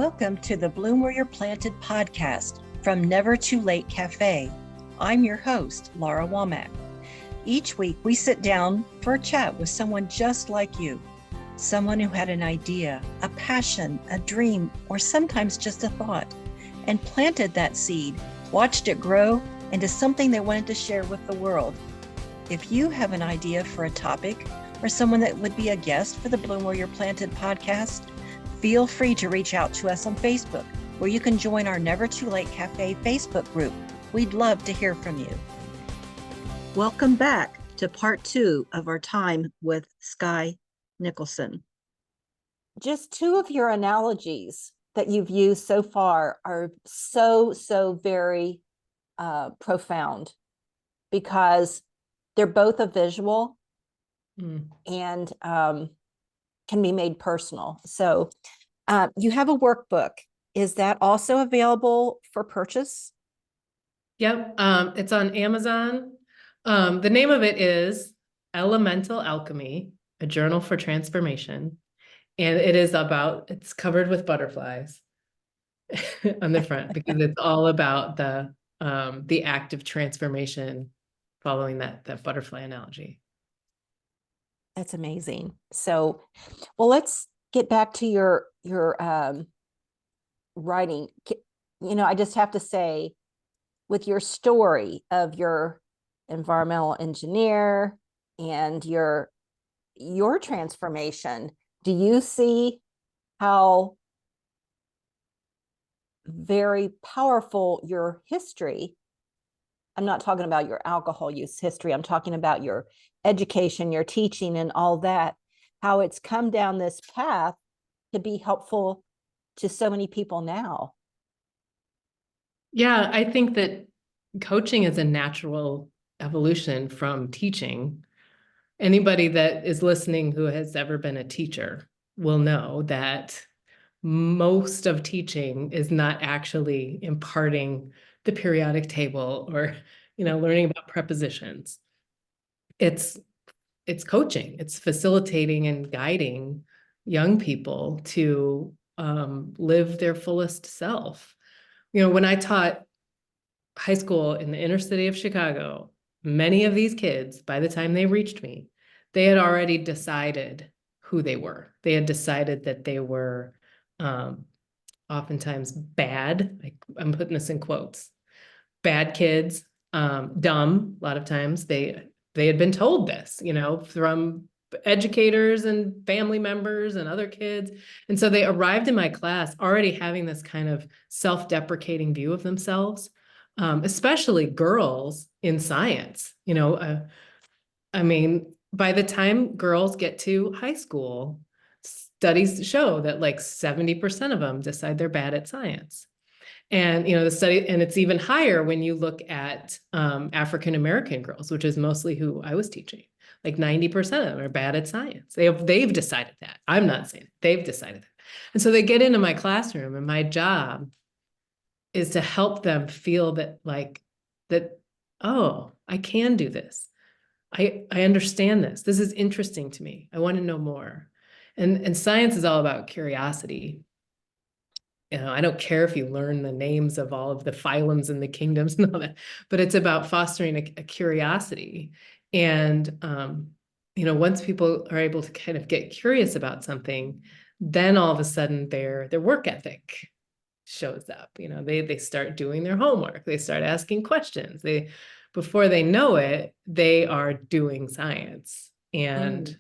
Welcome to the Bloom Where You're Planted podcast from Never Too Late Cafe. I'm your host, Laura Womack. Each week, we sit down for a chat with someone just like you, someone who had an idea, a passion, a dream, or sometimes just a thought, and planted that seed, watched it grow into something they wanted to share with the world. If you have an idea for a topic or someone that would be a guest for the Bloom Where You're Planted podcast, feel free to reach out to us on Facebook, where you can join our Never Too Late Cafe Facebook group. We'd love to hear from you. Welcome back to part 2 of our time with Skye Nicholson. Just two of your analogies that you've used so far are so very profound, because they're both a visual and can be made personal. So you have a workbook. Is that also available for purchase? Yep, it's on Amazon. The name of it is Elemental Alchemy, a journal for transformation. And it's covered with butterflies on the front, because it's all about the act of transformation following that butterfly analogy. That's amazing. So, well, let's get back to your writing. I just have to say, with your story of your environmental engineer and your transformation, do you see how very powerful your history? I'm not talking about your alcohol use history. I'm talking about your education, your teaching, and all that, how it's come down this path to be helpful to so many people now. Yeah, I think that coaching is a natural evolution from teaching. Anybody that is listening who has ever been a teacher will know that most of teaching is not actually imparting the periodic table or, learning about prepositions. It's coaching. It's facilitating and guiding young people to live their fullest self. When I taught high school in the inner city of Chicago, many of these kids, by the time they reached me, they had already decided who they were. They had decided that they were oftentimes bad, like I'm putting this in quotes, bad kids, dumb. A lot of times they had been told this, from educators and family members and other kids. And so they arrived in my class already having this kind of self-deprecating view of themselves, especially girls in science. I mean, by the time girls get to high school, studies show that like 70% of them decide they're bad at science. And, the study, and it's even higher when you look at African-American girls, which is mostly who I was teaching. Like 90% of them are bad at science. They've decided that. I'm not saying it. They've decided that. And so they get into my classroom, and my job is to help them feel that oh, I can do this. I understand this. This is interesting to me. I want to know more. And science is all about curiosity. I don't care if you learn the names of all of the phylums and the kingdoms and all that, but it's about fostering a curiosity. And, once people are able to kind of get curious about something, then all of a sudden their work ethic shows up. They start doing their homework. They start asking questions. Before they know it, they are doing science. And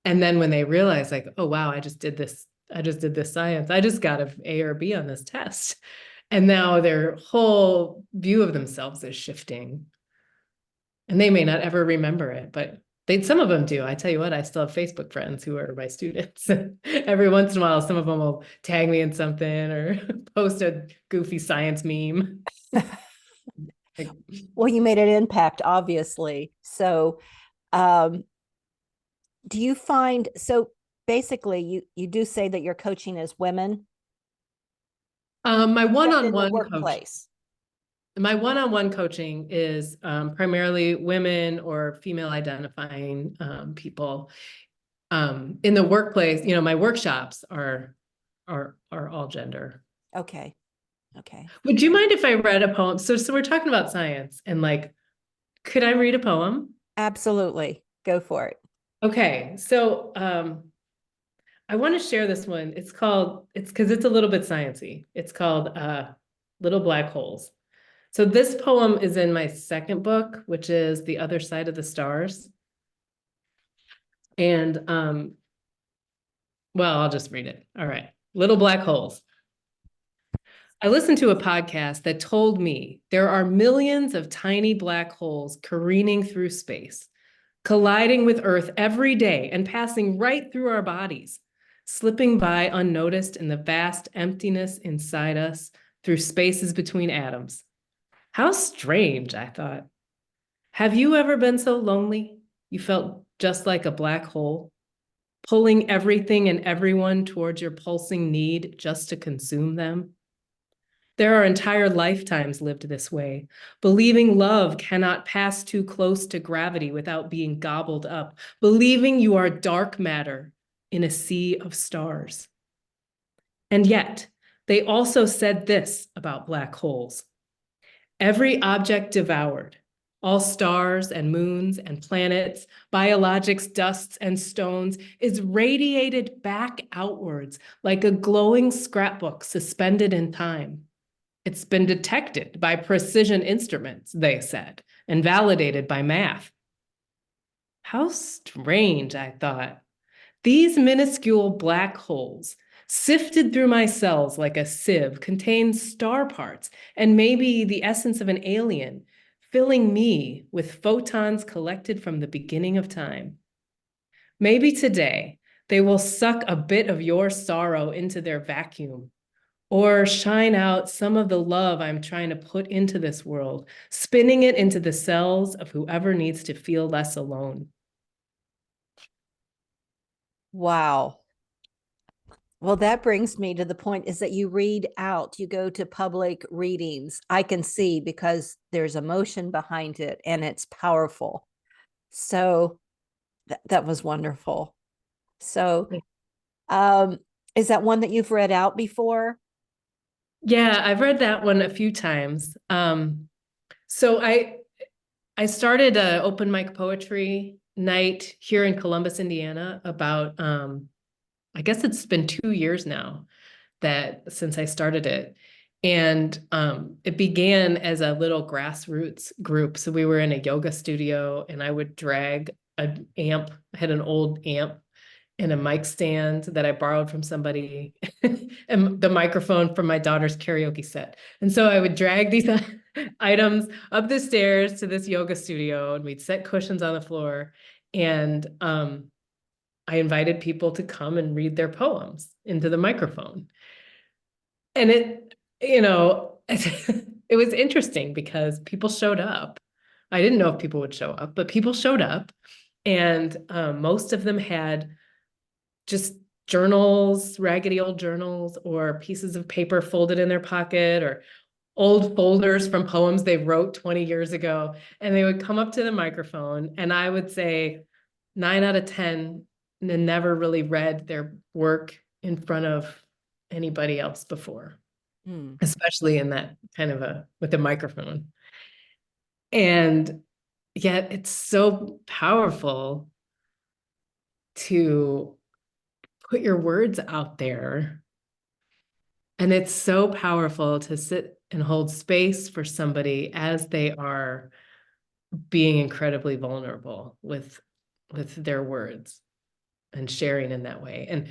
then when they realize like, oh, wow, I just did this science. I just got an A or B on this test. And now their whole view of themselves is shifting. And they may not ever remember it, but some of them do. I tell you what, I still have Facebook friends who are my students. Every once in a while, some of them will tag me in something or post a goofy science meme. Well, you made an impact, obviously. So, do you find, so basically you do say that your coaching is women? My one-on-one workplace. My one-on-one coaching is primarily women or female identifying people. In the workplace, my workshops are are all gender. Okay. Okay. Would you mind if I read a poem? So we're talking about science and like, could I read a poem? Absolutely. Go for it. Okay, so I want to share this one. It's because it's a little bit sciencey. It's called Little Black Holes. So this poem is in my second book, which is The Other Side of the Stars. And well, I'll just read it. All right. Little Black Holes. I listened to a podcast that told me there are millions of tiny black holes careening through space, colliding with Earth every day and passing right through our bodies, slipping by unnoticed in the vast emptiness inside us through spaces between atoms. How strange, I thought. Have you ever been so lonely you felt just like a black hole, pulling everything and everyone towards your pulsing need just to consume them? There are entire lifetimes lived this way, believing love cannot pass too close to gravity without being gobbled up, believing you are dark matter in a sea of stars. And yet, they also said this about black holes. Every object devoured, all stars and moons and planets, biologics, dusts and stones, is radiated back outwards like a glowing scrapbook suspended in time. It's been detected by precision instruments, they said, and validated by math. How strange, I thought. These minuscule black holes, sifted through my cells like a sieve, contain star parts and maybe the essence of an alien, filling me with photons collected from the beginning of time. Maybe today they will suck a bit of your sorrow into their vacuum, or shine out some of the love I'm trying to put into this world, spinning it into the cells of whoever needs to feel less alone. Wow. Well, that brings me to the point is that you read out, you go to public readings. I can see because there's emotion behind it and it's powerful. So that was wonderful. So is that one that you've read out before? Yeah, I've read that one a few times. So I started an open mic poetry night here in Columbus, Indiana, about I guess it's been 2 years now that since I started it. And it began as a little grassroots group. So we were in a yoga studio and I would drag an amp. I had an old amp and a mic stand that I borrowed from somebody and the microphone from my daughter's karaoke set. And so I would drag these items up the stairs to this yoga studio and we'd set cushions on the floor. And I invited people to come and read their poems into the microphone. And it was interesting because people showed up. I didn't know if people would show up, but people showed up. And most of them had just journals, raggedy old journals, or pieces of paper folded in their pocket, or old folders from poems they wrote 20 years ago. And they would come up to the microphone, and I would say 9 out of 10 never really read their work in front of anybody else before, especially in that kind of with a microphone. And yet it's so powerful to put your words out there. And it's so powerful to sit and hold space for somebody as they are being incredibly vulnerable with their words and sharing in that way. And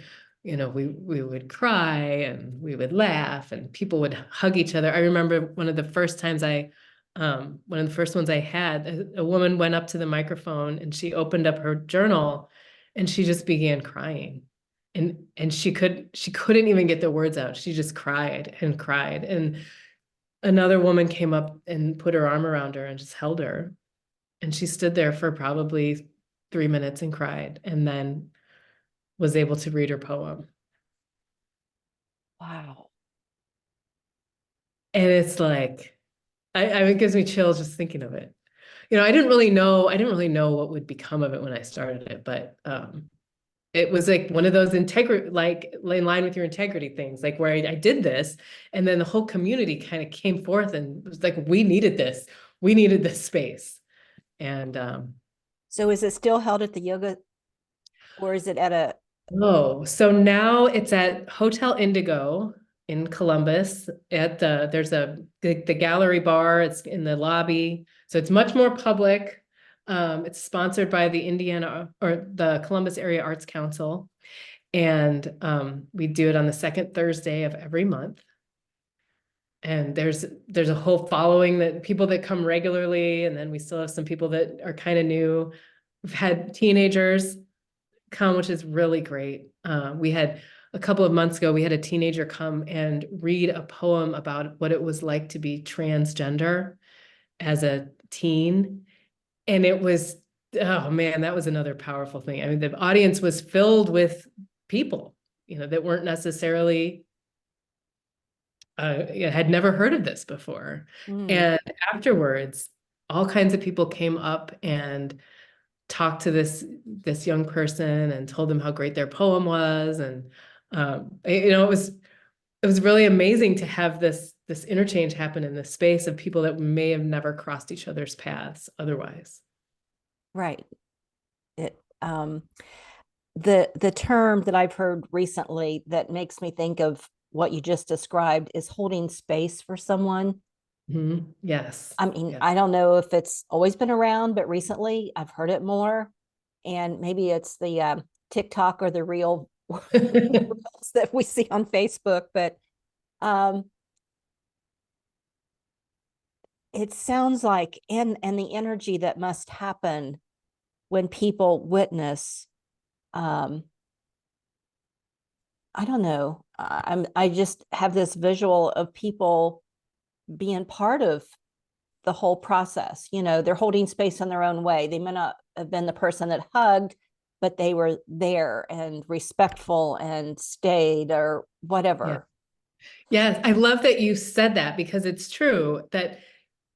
we would cry and we would laugh and people would hug each other. I remember one of the first ones I had, a woman went up to the microphone and she opened up her journal and she just began crying. And she couldn't even get the words out. She just cried and cried. And another woman came up and put her arm around her and just held her. And she stood there for probably 3 minutes and cried, and then was able to read her poem. Wow. And it's like, it gives me chills just thinking of it. I didn't really know what would become of it when I started it, but it was like one of those integrity, like in line with your integrity things, like where I did this, and then the whole community kind of came forth and was like, we needed this. We needed this space. And So is it still held at the yoga, or is it at a? oh, so now it's at Hotel Indigo in Columbus at the gallery bar. It's in the lobby. So it's much more public. It's sponsored by the Indiana or the Columbus Area Arts Council. And we do it on the second Thursday of every month. And there's a whole following that people that come regularly, and then we still have some people that are kind of new. We've had teenagers come, which is really great. We had a couple of months ago, we had a teenager come and read a poem about what it was like to be transgender as a teen. And it was, oh man, that was another powerful thing. I mean, the audience was filled with people, that weren't necessarily had never heard of this before. And afterwards, all kinds of people came up and talked to this young person and told them how great their poem was. And it was really amazing to have this interchange happen in this space of people that may have never crossed each other's paths otherwise. Right. It the term that I've heard recently that makes me think of what you just described is holding space for someone. Mm-hmm. Yes. I mean, Yes. I don't know if it's always been around, but recently I've heard it more. And maybe it's the TikTok or the real that we see on Facebook, but it sounds like and the energy that must happen when people witness I don't know. I just have this visual of people being part of the whole process. They're holding space in their own way. They may not have been the person that hugged, but they were there and respectful and stayed or whatever. Yes, I love that you said that, because it's true that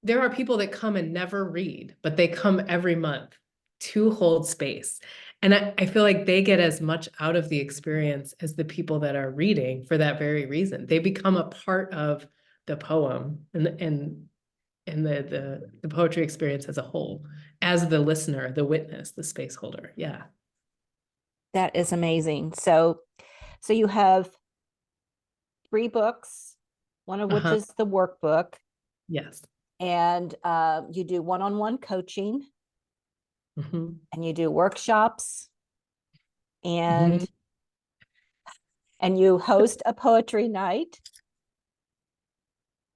there are people that come and never read, but they come every month to hold space. And I feel like they get as much out of the experience as the people that are reading for that very reason. They become a part of the poem and the poetry experience as a whole, as the listener, the witness, the space holder. Yeah. That is amazing. So you have 3 books, one of which is the workbook. Yes. And you do one-on-one coaching. Mm-hmm. And you do workshops, and you host a poetry night.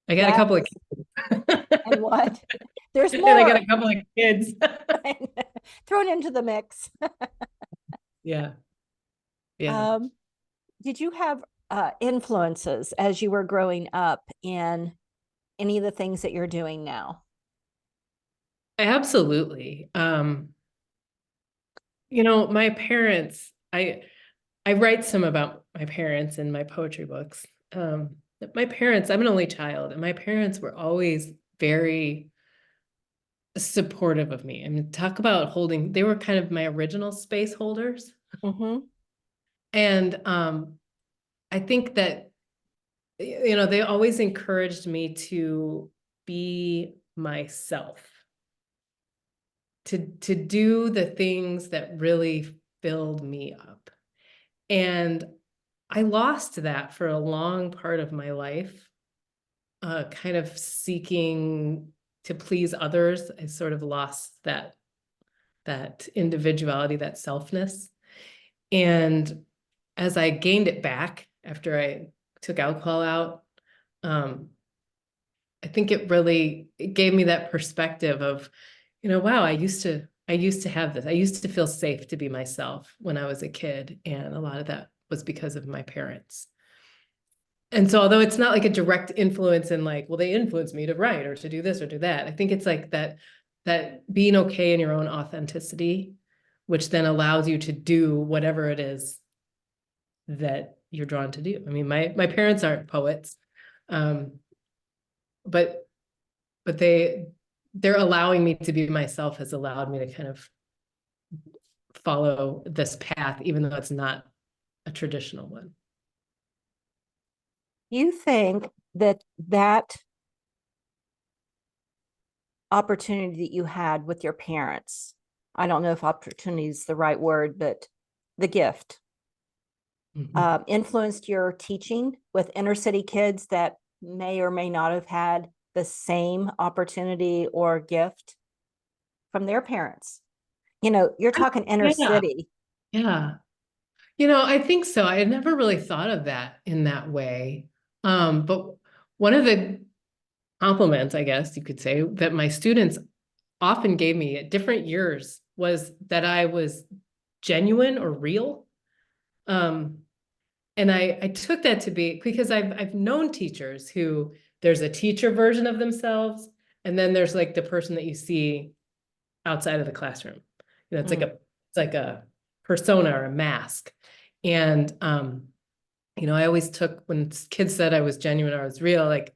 I got a couple of kids. And what? There's And more. I got a couple of kids thrown into the mix. Yeah. Yeah. Did you have influences as you were growing up in any of the things that you're doing now? Absolutely. My parents, I write some about my parents in my poetry books. My parents, I'm an only child, and my parents were always very supportive of me. I mean, talk about holding, they were kind of my original space holders. And I think that, they always encouraged me to be myself, to do the things that really filled me up. And I lost that for a long part of my life, kind of seeking to please others. I sort of lost that individuality, that selfness. And as I gained it back after I took alcohol out, I think it gave me that perspective of, wow, I used to have this. I used to feel safe to be myself when I was a kid. And a lot of that was because of my parents. And so although it's not like a direct influence in like, well, they influenced me to write or to do this or do that, I think it's like that being okay in your own authenticity, which then allows you to do whatever it is that you're drawn to do. I mean, my parents aren't poets, but they're allowing me to be myself has allowed me to kind of follow this path, even though it's not a traditional one. You think that that opportunity that you had with your parents, I don't know if opportunity is the right word, but the gift, influenced your teaching with inner city kids that may or may not have had the same opportunity or gift from their parents? You know, you're talking inner Yeah. city. Yeah. You know, I think so. I had never really thought of that in that way. But one of the compliments, I guess you could say, that my students often gave me at different years was that I was genuine or real. And I took that to be, because I've known teachers who there's a teacher version of themselves, and then there's like the person that you see outside of the classroom. You know, it's like a persona or a mask. And you know, I always took, when kids said I was genuine or I was real, like,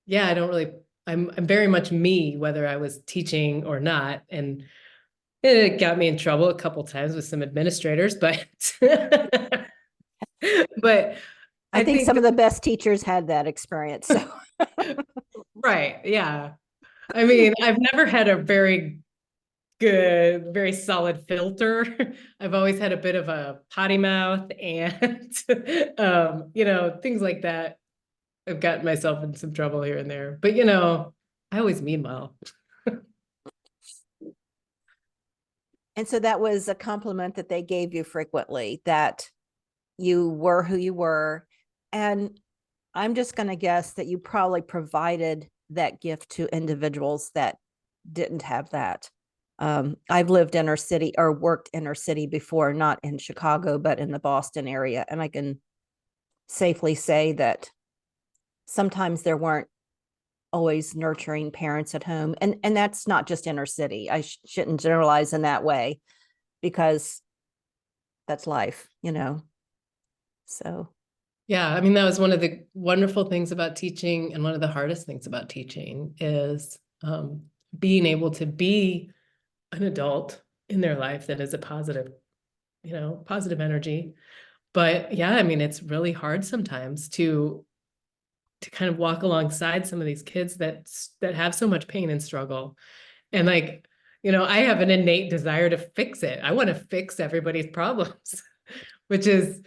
yeah, I don't really, I'm very much me, whether I was teaching or not. And it got me in trouble a couple times with some administrators, but but I think some that, of the best teachers had that experience. So right, yeah. I mean, I've never had a very good, very solid filter. I've always had a bit of a potty mouth and you know, things like that. I've gotten myself in some trouble here and there, but you know, I always mean well. and so that was a compliment that they gave you frequently, that you were who you were. And I'm just going to guess that you probably provided that gift to individuals that didn't have that. I've lived inner city or worked inner city before, not in Chicago, but in the Boston area. And I can safely say that sometimes there weren't always nurturing parents at home. And that's not just inner city. I shouldn't generalize in that way, because that's life, you know. So Yeah, I mean, that was one of the wonderful things about teaching, and one of the hardest things about teaching is being able to be an adult in their life that is a positive, you know, positive energy. But yeah, I mean, it's really hard sometimes to kind of walk alongside some of these kids that have so much pain and struggle. And like, you know, I have an innate desire to fix it. I want to fix everybody's problems, which is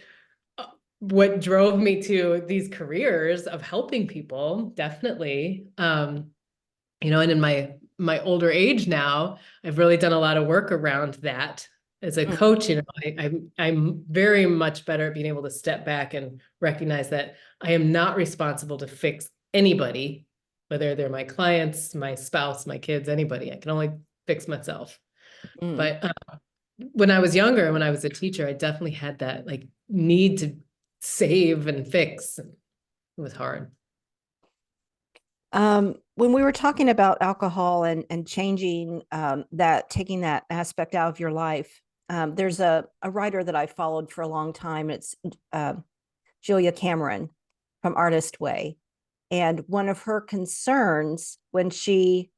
what drove me to these careers of helping people, definitely. You know, and in my older age now, I've really done a lot of work around that. As a coach, you know, I'm very much better at being able to step back and recognize that I am not responsible to fix anybody, whether they're my clients, my spouse, my kids, anybody. I can only fix myself. But when I was younger, when I was a teacher, I definitely had that like need to save and fix. It was hard. When we were talking about alcohol and changing that, taking that aspect out of your life, there's a writer that I followed for a long time. It's Julia Cameron from Artist Way. And one of her concerns when she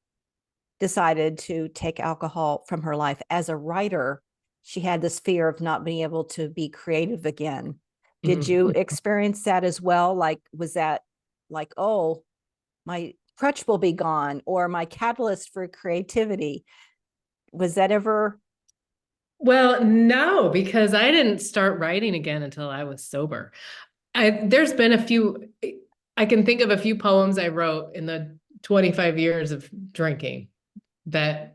decided to take alcohol from her life as a writer, she had this fear of not being able to be creative again. Did you experience that as well? Like, was that like, oh, my crutch will be gone, or my catalyst for creativity? Was that ever? Well, no, because I didn't start writing again until I was sober. There's been a few, I can think of a few poems I wrote in the 25 years of drinking that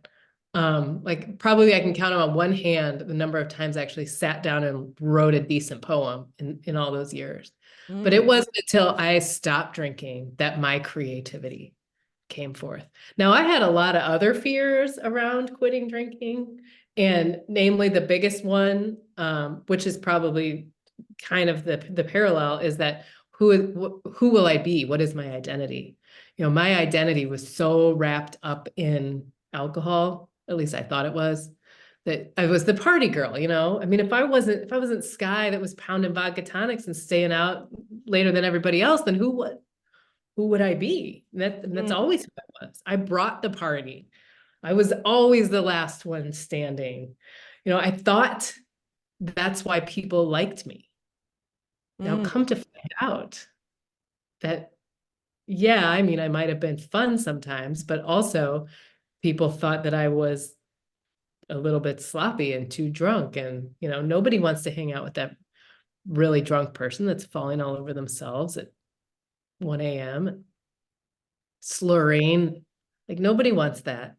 like probably I can count on one hand the number of times I actually sat down and wrote a decent poem in all those years. But it wasn't until I stopped drinking that my creativity came forth. Now, I had a lot of other fears around quitting drinking, and namely the biggest one, which is probably kind of the parallel, is that who will I be? What is my identity? You know, my identity was so wrapped up in alcohol, at least I thought it was, that I was the party girl, you know? I mean, if I wasn't Skye that was pounding vodka tonics and staying out later than everybody else, then who would I be? And that's always who I was. I brought the party. I was always the last one standing. I thought that's why people liked me. Now Mm. come to find out that, yeah, I mean, I might have been fun sometimes, but also people thought that I was a little bit sloppy and too drunk. And, nobody wants to hang out with that really drunk person that's falling all over themselves at 1 a.m., slurring. Like nobody wants that.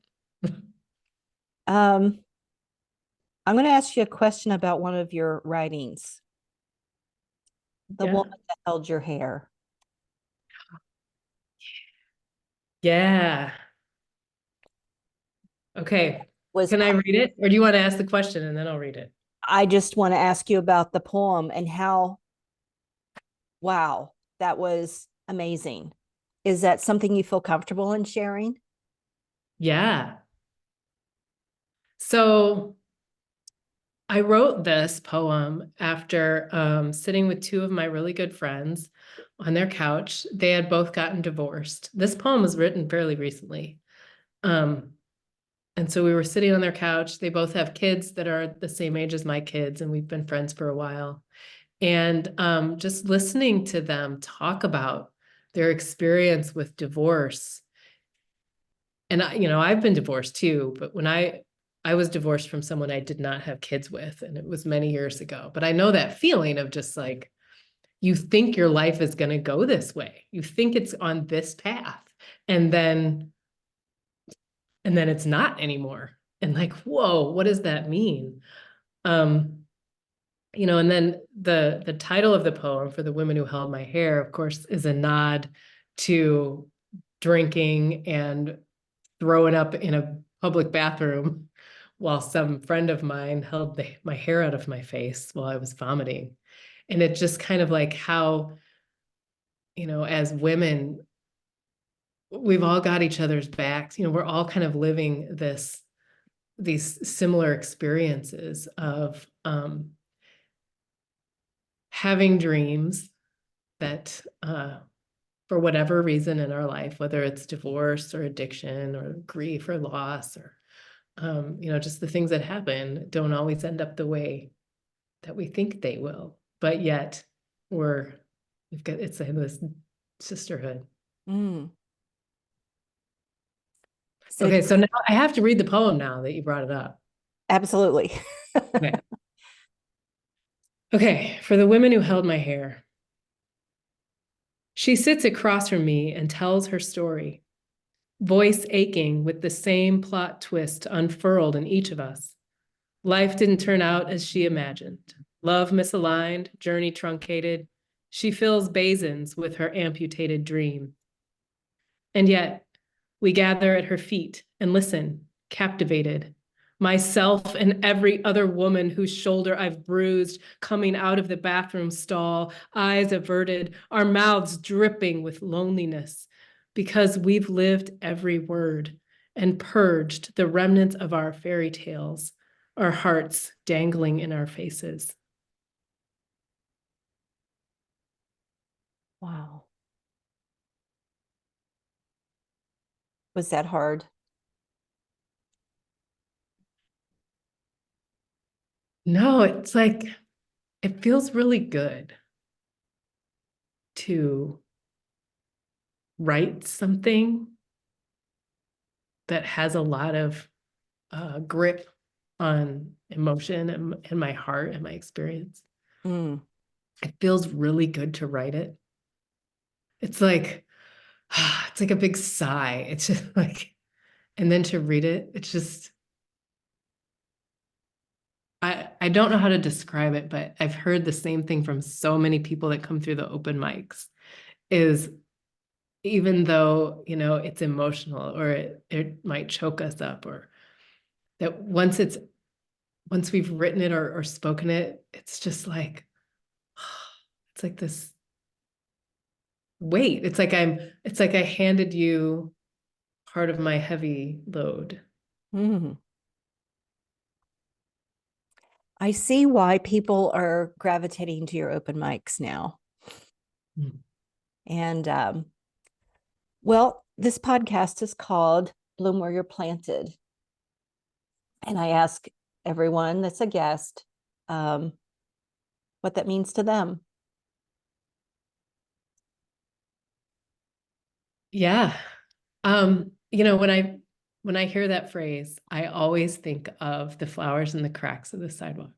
Um, I'm going to ask you a question about one of your writings. The Yeah. woman that held your hair. Yeah. Okay. Was Can I read it? Or do you want to ask the question and then I'll read it? I just want to ask you about the poem and how, wow, that was amazing. Is that something you feel comfortable in sharing? Yeah. So I wrote this poem after sitting with two of my really good friends on their couch. They had both gotten divorced. This poem was written fairly recently. And so we were sitting on their couch. They both have kids that are the same age as my kids, and we've been friends for a while. And just listening to them talk about their experience with divorce. And I've been divorced too, but when I was divorced from someone I did not have kids with, and it was many years ago. But I know that feeling of just like, you think your life is going to go this way. You think it's on this path. And then it's not anymore. And like, whoa, what does that mean? Um, and then the title of the poem, For the Women Who Held My Hair, of course, is a nod to drinking and throwing up in a public bathroom while some friend of mine held my hair out of my face while I was vomiting. And it just kind of like how, as women, we've all got each other's backs. We're all kind of living these similar experiences of having dreams that for whatever reason in our life, whether it's divorce or addiction or grief or loss or just the things that happen don't always end up the way that we think they will. But yet it's this sisterhood. Mm. So Okay, so now I have to read the poem now that you brought it up. absolutely. Okay. Okay, for the women who held my hair. She sits across from me and tells her story, voice aching with the same plot twist unfurled in each of us. Life didn't turn out as she imagined. Love misaligned, journey truncated. She fills basins with her amputated dream. And yet, we gather at her feet and listen, captivated. Myself and every other woman whose shoulder I've bruised coming out of the bathroom stall, eyes averted, our mouths dripping with loneliness, because we've lived every word and purged the remnants of our fairy tales, our hearts dangling in our faces. Wow. Was that hard? No, it's like, it feels really good to write something that has a lot of grip on emotion and my heart and my experience. Mm. It feels really good to write it. It's like, it's like a big sigh. It's just like, and then to read it, it's just, I don't know how to describe it, but I've heard the same thing from so many people that come through the open mics is even though, it's emotional or it might choke us up or that once we've written it or spoken it, it's just like, it's like this weight. It's like I handed you part of my heavy load. Mm. I see why people are gravitating to your open mics now. Mm. And well, this podcast is called Bloom Where You're Planted. And I ask everyone that's a guest what that means to them. Yeah. When I hear that phrase, I always think of the flowers in the cracks of the sidewalk.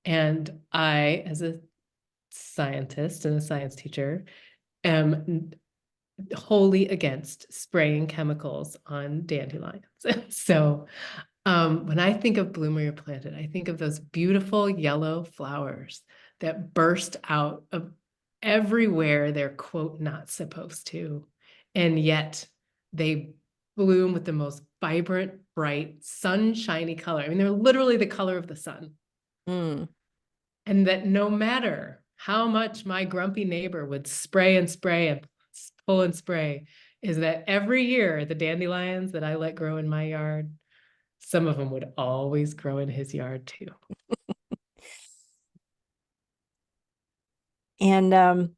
And I, as a scientist and a science teacher, am wholly against spraying chemicals on dandelions. So when I think of Bloom Where You're Planted, I think of those beautiful yellow flowers that burst out of everywhere they're, quote, not supposed to. And yet they bloom with the most vibrant, bright, sunshiny color. I mean, they're literally the color of the sun. Mm. And that no matter how much my grumpy neighbor would spray and spray and pull and spray, is that every year the dandelions that I let grow in my yard, some of them would always grow in his yard too. And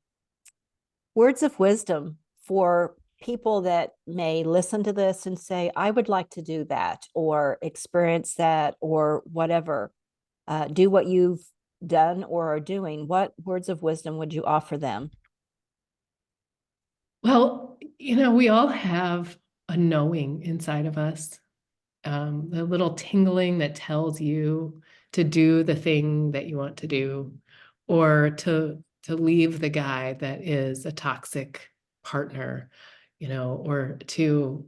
words of wisdom for people that may listen to this and say, I would like to do that or experience that or whatever, do what you've done or are doing. What words of wisdom would you offer them? Well, we all have a knowing inside of us, the little tingling that tells you to do the thing that you want to do, or to leave the guy that is a toxic partner, or to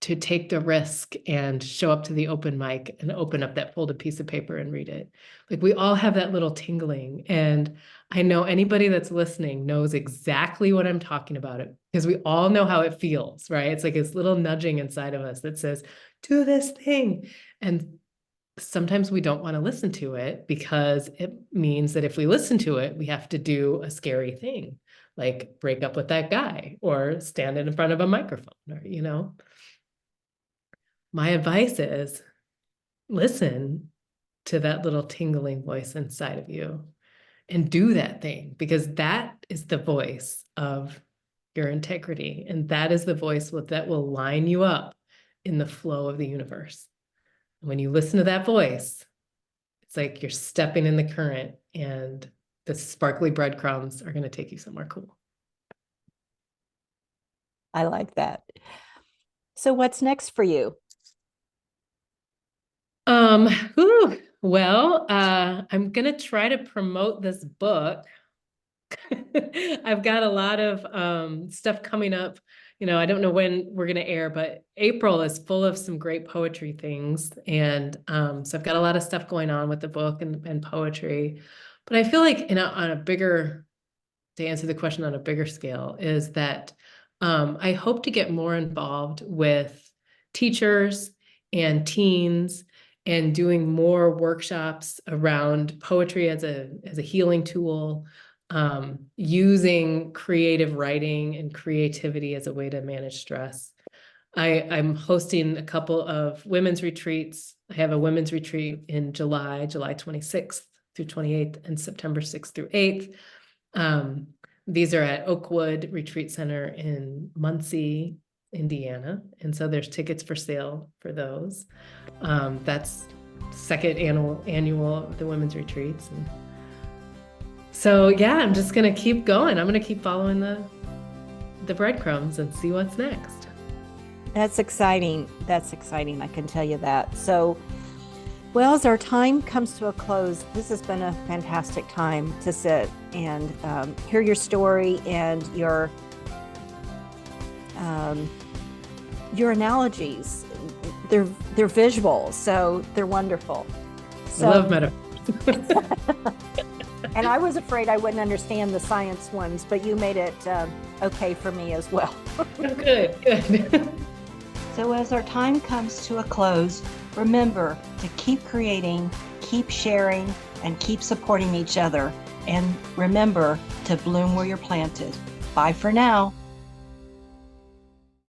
take the risk and show up to the open mic and open up that folded piece of paper and read it. Like, we all have that little tingling. And I know anybody that's listening knows exactly what I'm talking about, it because we all know how it feels, right? It's like this little nudging inside of us that says, do this thing. And sometimes we don't want to listen to it because it means that if we listen to it, we have to do a scary thing, like break up with that guy or stand in front of a microphone, or, my advice is listen to that little tingling voice inside of you and do that thing, because that is the voice of your integrity. And that is the voice that will line you up in the flow of the universe. When you listen to that voice, it's like you're stepping in the current and the sparkly breadcrumbs are going to take you somewhere cool. I like that. So what's next for you? Well, I'm gonna try to promote this book. I've got a lot of stuff coming up. I don't know when we're gonna air, but April is full of some great poetry things. And so I've got a lot of stuff going on with the book and poetry. But I feel like to answer the question on a bigger scale, is that I hope to get more involved with teachers and teens and doing more workshops around poetry as a healing tool, using creative writing and creativity as a way to manage stress. I'm hosting a couple of women's retreats. I have a women's retreat in July 26th through 28th, and September 6th through 8th. These are at Oakwood Retreat Center in Muncie, Indiana. And so there's tickets for sale for those. That's second annual of the women's retreats. And so, yeah, I'm just going to keep going. I'm going to keep following the breadcrumbs and see what's next. That's exciting. That's exciting. I can tell you that. So, well, as our time comes to a close, this has been a fantastic time to sit and hear your story and your analogies. They're visual, so they're wonderful. So, I love metaphors. And I was afraid I wouldn't understand the science ones, but you made it okay for me as well. Oh, good. So as our time comes to a close, remember to keep creating, keep sharing, and keep supporting each other. And remember to bloom where you're planted. Bye for now.